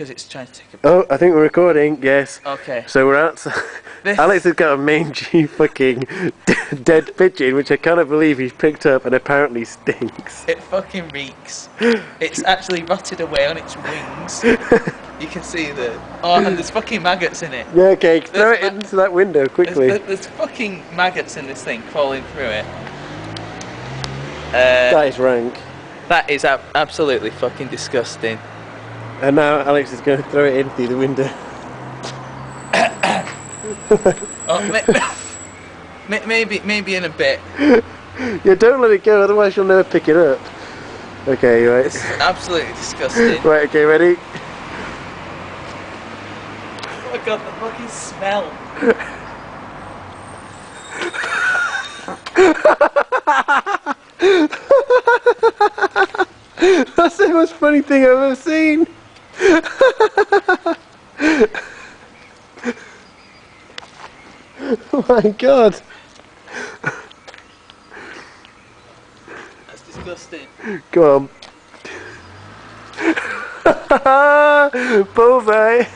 because it's trying to take a... Oh, I think we're recording, yes. Okay. So we're outside. Alex has got a mangy fucking dead pigeon, which I cannot believe he's picked up and apparently stinks. It fucking reeks. It's actually rotted away on its wings. You can see the... Oh, and there's fucking maggots in it. Yeah, okay, throw it into that window quickly. There's fucking maggots in this thing crawling through it. That is rank. That is absolutely fucking disgusting. And now Alex is going to throw it in through the window. Oh, maybe in a bit. Yeah, don't let it go, otherwise you'll never pick it up. Okay, right. This is absolutely disgusting. Right, okay, ready? Oh my god, the fucking smell. That's the most funny thing I've ever seen. Oh my god. That's disgusting. Go on. Bullseye.